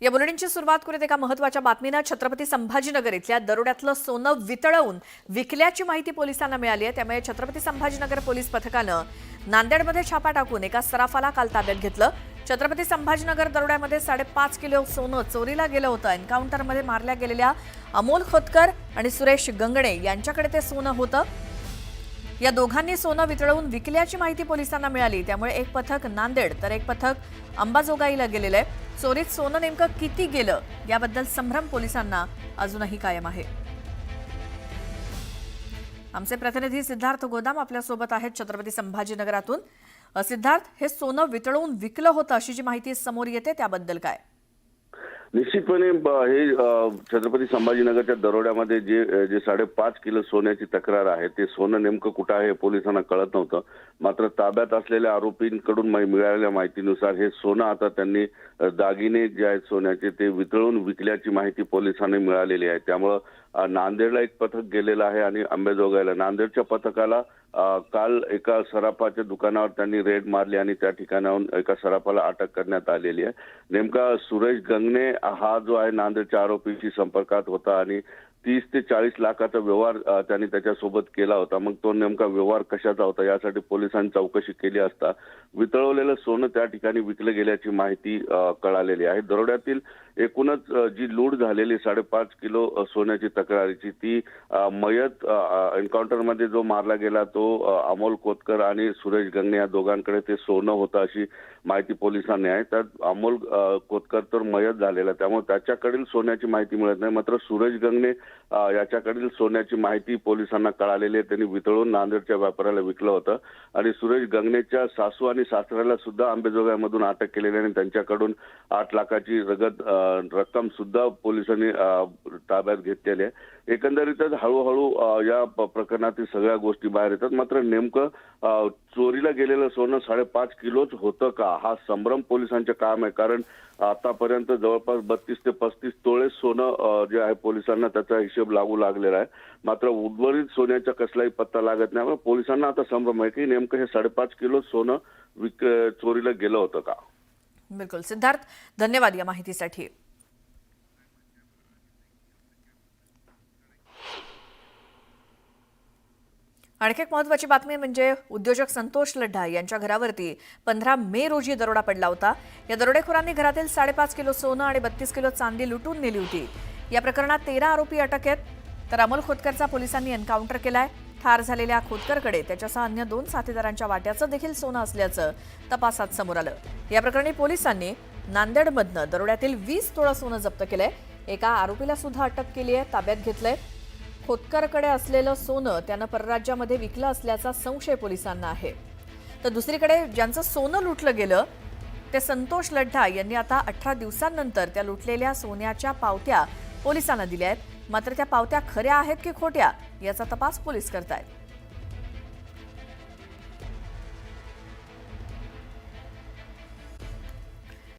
या बुलेटिनची सुरुवात करूयात एका महत्त्वाच्या बातमीने। छत्रपती संभाजीनगर इथल्या दरोड्यातलं सोनं वितळवून विकल्याची माहिती पोलिसांना मिळाली आहे। त्यामुळे छत्रपती संभाजीनगर पोलीस पथकानं नांदेडमध्ये छापा टाकून एका सराफाला काल ताब्यात घेतलं। छत्रपती संभाजीनगर दरोड्यामध्ये 5.5 किलो सोनं चोरीला गेलं होतं। एन्काउंटरमध्ये मारल्या गेलेल्या अमोल खोतकर आणि सुरेश गंगणे यांच्याकडे ते सोनं होतं। या दोघांनी सोनं वितळवून विकल्याची माहिती पोलिसांना मिळाली। त्यामुळे एक पथक नांदेड तर एक पथक अंबाजोगाईला गेलेलं आहे। चोरीत सोनं नेमकं किती गेलं याबद्दल संभ्रम पोलिसांना अजूनही कायम आहे। आमचे प्रतिनिधी सिद्धार्थ गोदाम आपल्या सोबत आहेत छत्रपती संभाजीनगरातून। सिद्धार्थ, हे सोनं वितळवून विकलं होतं अशी जी माहिती समोर येते त्याबद्दल काय? निश्चितपणे हे छत्रपती संभाजीनगरच्या दरोड्यामध्ये जे 5.5 किलो सोन्याची तक्रार आहे ते सोनं नेमकं कुठं आहे पोलिसांना कळत नव्हतं। मात्र ताब्यात असलेल्या आरोपींकडून मिळालेल्या माहितीनुसार हे सोनं आता त्यांनी दागिने जे आहेत सोन्याचे ते वितळून विकल्याची माहिती पोलिसांना मिळालेली आहे। त्यामुळे नांदेडला एक पथक गेलेलं आहे आणि अंबाजोगाईला नांदेडच्या पथकाला काल एका सराफाच्या दुकानावर त्यांनी रेड मारली आणि त्या ठिकाणाहून एका सराफाला अटक करण्यात आलेली आहे। नेमका सुरेश गंगणे हा जो आहे नांदेडच्या आरोपीशी संपर्कात होता आणि 30 ते 40 लाखाचा व्यवहार त्यांनी त्याच्यासोबत केला होता। मग तो नेमका व्यवहार कशाचा होता यासाठी पोलिसांनी चौकशी केली असता वितळवलेलं सोनं त्या ठिकाणी विकलं गेल्याची माहिती कळालेली आहे। दरोड्यातील एकूणच जी लूट झालेली 5.5 किलो सोन्याची तक्रारीची ती मयत एन्काउंटरमध्ये जो मारला गेला तो अमोल खोतकर आणि सुरेश गंगणे या दोघांकडे ते सोनं होतं अशी माहिती पोलिसांनी आहे। त्यात अमोल खोतकर तर मयत झालेला त्यामुळे त्याच्याकडील सोन्याची माहिती मिळत नाही। मात्र सुरेश गंगणे याच्याकडील सोन्याची माहिती पोलिसांना कळालेली आहे। त्यांनी वितळून नांदेडच्या व्यापाऱ्याला विकलं होतं आणि सुरेश गंगणेच्या सासू आणि सासऱ्याला सुद्धा अंबाजोगाईमधून अटक केलेली आहे आणि त्यांच्याकडून 8 लाखाची रक्कम सुद्धा पोलिसांनी ताब्यात घेतलेली आहे। एकंदरीतच हळूहळू या प्रकरणातील सगळ्या गोष्टी बाहेर येतात। मात्र नेमकं चोरीला गेलेलं सोनं 5.5 किलोच होतं का हा संभ्रम पोलिसांचे काम आहे। कारण आतापर्यंत जवळपास 32 ते 35 तोळे सोनं जे आहे पोलिसांना त्याचा हिशोब लागू लागलेला आहे। मात्र उर्वरित सोन्याचा कसलाही पत्ता लागत नाही। पोलिसांना आता संभ्रम आहे की नेमकं हे 5.5 किलो सोनं चोरीला गेलं होतं का? बिलकुल सिद्धार्थ, धन्यवाद या माहितीसाठी। आणखी एक महत्त्वाची बातमी म्हणजे उद्योजक संतोष लड्ढा यांच्या घरावरती 15 मे रोजी दरोडा पडला होता। या दरोडेखोरांनी घरातील 5.5 किलो सोनं आणि 32 किलो चांदी लुटून नेली होती। या प्रकरणात 13 आरोपी अटक आहेत। तर अमोल खोतकरचा पोलिसांनी एन्काउंटर केलाय। ठार झालेल्या खोतकरकडे त्याच्यासह अन्य 2 साथीदारांच्या वाट्याचं देखील सोनं असल्याचं तपासात समोर आलं। या प्रकरणी पोलिसांनी नांदेडमधनं दरोड्यातील 20 तोळा सोनं जप्त केलंय। एका आरोपीला सुद्धा अटक केली आहे, ताब्यात घेतलंय। खोतकरकडे असलेलं सोनं त्यानं परराज्यामध्ये विकलं असल्याचा संशय पोलिसांना आहे। तर दुसरीकडे ज्यांचं सोनं लुटलं गेलं ते संतोष लड्ढा यांनी आता 18 दिवसांनंतर त्या लुटलेल्या सोन्याच्या पावत्या पोलिसांना दिल्या आहेत। मात्र त्या पावत्या खऱ्या आहेत की खोट्या याचा तपास पोलीस करतायत।